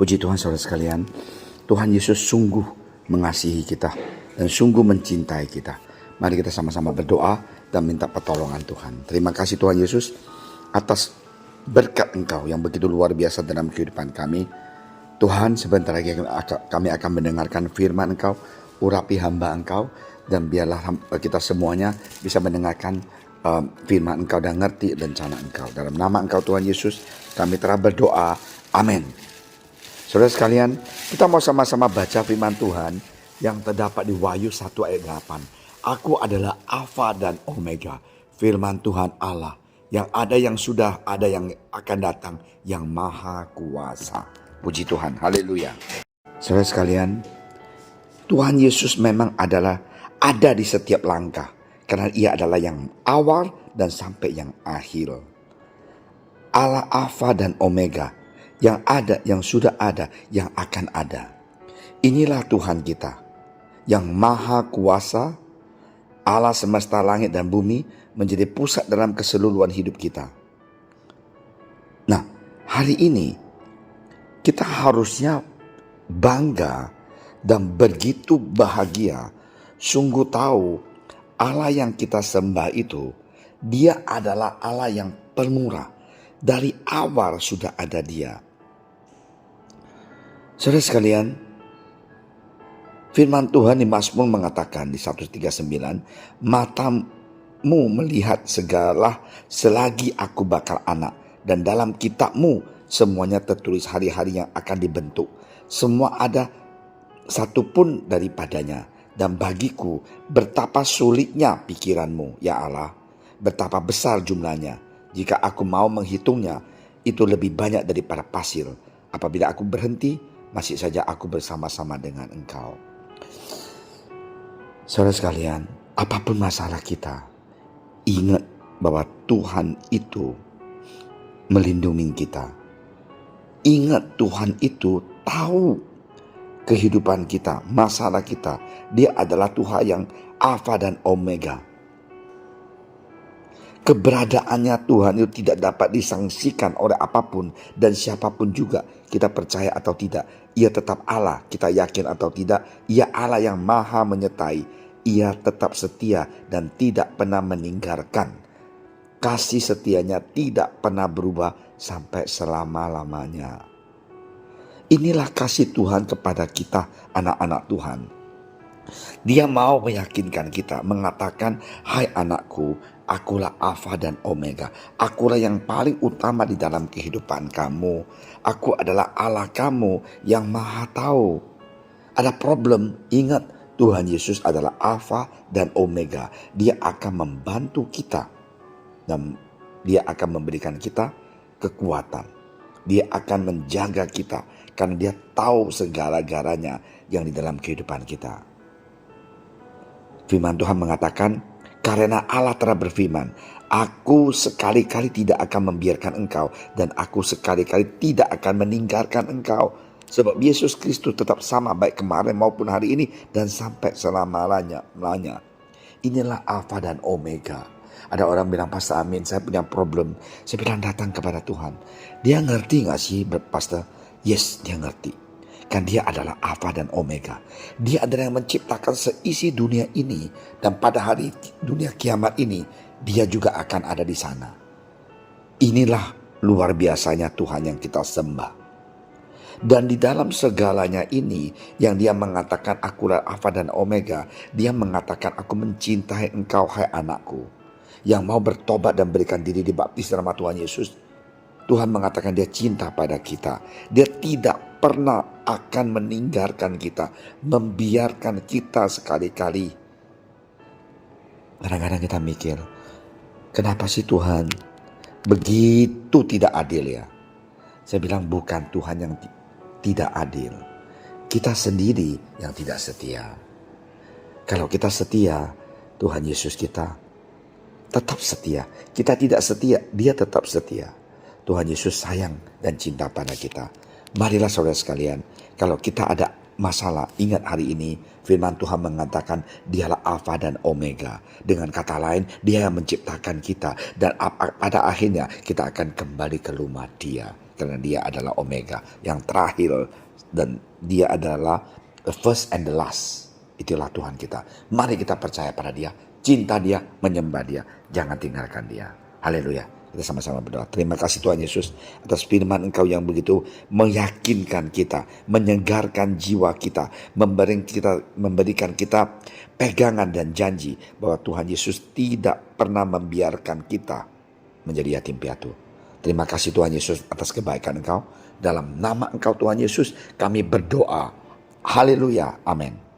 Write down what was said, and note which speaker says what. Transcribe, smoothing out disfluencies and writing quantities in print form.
Speaker 1: Puji Tuhan saudara sekalian, Tuhan Yesus sungguh mengasihi kita dan sungguh mencintai kita. Mari kita sama-sama berdoa dan minta pertolongan Tuhan. Terima kasih Tuhan Yesus atas berkat Engkau yang begitu luar biasa dalam kehidupan kami. Tuhan, sebentar lagi kami akan mendengarkan firman Engkau, urapi hamba Engkau, dan biarlah kita semuanya bisa mendengarkan firman Engkau dan ngerti rencana Engkau. Dalam nama Engkau Tuhan Yesus, kami telah berdoa. Amin. Saudara sekalian, kita mau sama-sama baca firman Tuhan yang terdapat di Wahyu 1 ayat 8. Aku adalah Alfa dan Omega, firman Tuhan Allah, yang ada, yang sudah ada, yang akan datang, yang maha kuasa. Puji Tuhan, haleluya. Saudara sekalian, Tuhan Yesus memang ada di setiap langkah, karena ia adalah yang awal dan sampai yang akhir. Allah Alfa dan Omega, yang ada, yang sudah ada, yang akan ada. Inilah Tuhan kita, yang maha kuasa, Allah semesta langit dan bumi, menjadi pusat dalam keseluruhan hidup kita. Nah, hari ini kita harusnya bangga dan begitu bahagia, sungguh tahu Allah yang kita sembah itu, Dia adalah Allah yang pemurah. Dari awal sudah ada Dia. Saudara sekalian, firman Tuhan di Mazmur mengatakan di 139, matamu melihat segala selagi aku bakal anak, dan dalam kitabmu semuanya tertulis hari-hari yang akan dibentuk. Semua ada satu pun daripadanya. Dan bagiku betapa sulitnya pikiranmu, ya Allah. Betapa besar jumlahnya. Jika aku mau menghitungnya, itu lebih banyak daripada pasir. Apabila aku berhenti, masih saja aku bersama-sama dengan Engkau. Saudara sekalian, apapun masalah kita, ingat bahwa Tuhan itu melindungi kita. Ingat Tuhan itu tahu kehidupan kita, masalah kita. Dia adalah Tuhan yang Alfa dan Omega. Keberadaannya Tuhan itu tidak dapat disangsikan oleh apapun dan siapapun juga, kita percaya atau tidak. Ia tetap Allah, kita yakin atau tidak. Ia Allah yang maha menyertai. Ia tetap setia dan tidak pernah meninggalkan. Kasih setianya tidak pernah berubah sampai selama-lamanya. Inilah kasih Tuhan kepada kita, anak-anak Tuhan. Dia mau meyakinkan kita, mengatakan, hai anakku, akulah Alfa dan Omega. Akulah yang paling utama di dalam kehidupan kamu. Aku adalah Allah kamu yang maha tahu. Ada problem, ingat Tuhan Yesus adalah Alfa dan Omega. Dia akan membantu kita dan Dia akan memberikan kita kekuatan. Dia akan menjaga kita karena Dia tahu segala-galanya yang di dalam kehidupan kita. Firman Tuhan mengatakan, karena Allah telah berfirman, aku sekali-kali tidak akan membiarkan engkau, dan aku sekali-kali tidak akan meninggalkan engkau. Sebab Yesus Kristus tetap sama baik kemarin maupun hari ini dan sampai selama-lamanya. Inilah Alfa dan Omega. Ada orang bilang, Pastor Amin, saya punya problem. Saya bilang, datang kepada Tuhan. Dia ngerti gak sih, Pastor? Yes, dia ngerti. Kan Dia adalah Alfa dan Omega. Dia adalah yang menciptakan seisi dunia ini. Dan pada hari dunia kiamat ini, Dia juga akan ada di sana. Inilah luar biasanya Tuhan yang kita sembah. Dan di dalam segalanya ini, yang Dia mengatakan akulah Alfa dan Omega, Dia mengatakan aku mencintai engkau hai anakku. Yang mau bertobat dan berikan diri dibaptis dalam nama Tuhan Yesus, Tuhan mengatakan Dia cinta pada kita. Dia tidak pernah akan meninggalkan kita, membiarkan kita sekali-kali. Kadang-kadang kita mikir, kenapa sih Tuhan begitu tidak adil ya? Saya bilang bukan Tuhan yang tidak adil. Kita sendiri yang tidak setia. Kalau kita setia, Tuhan Yesus kita tetap setia. Kita tidak setia, Dia tetap setia. Tuhan Yesus sayang dan cinta pada kita. Marilah saudara sekalian, kalau kita ada masalah, ingat hari ini firman Tuhan mengatakan Dialah Alfa dan Omega. Dengan kata lain, Dia yang menciptakan kita, dan pada akhirnya kita akan kembali ke rumah Dia. karena dia adalah Omega, yang terakhir, dan dia adalah the first and the last. Itulah Tuhan kita. Mari kita percaya pada dia, cinta dia, menyembah dia, jangan tinggalkan dia. Haleluya. Kita sama-sama berdoa. Terima kasih Tuhan Yesus atas firman Engkau yang begitu meyakinkan kita, menyegarkan jiwa kita, memberikan kita pegangan dan janji bahwa Tuhan Yesus tidak pernah membiarkan kita menjadi yatim piatu. Terima kasih Tuhan Yesus atas kebaikan Engkau. Dalam nama Engkau Tuhan Yesus kami berdoa. Haleluya. Amin.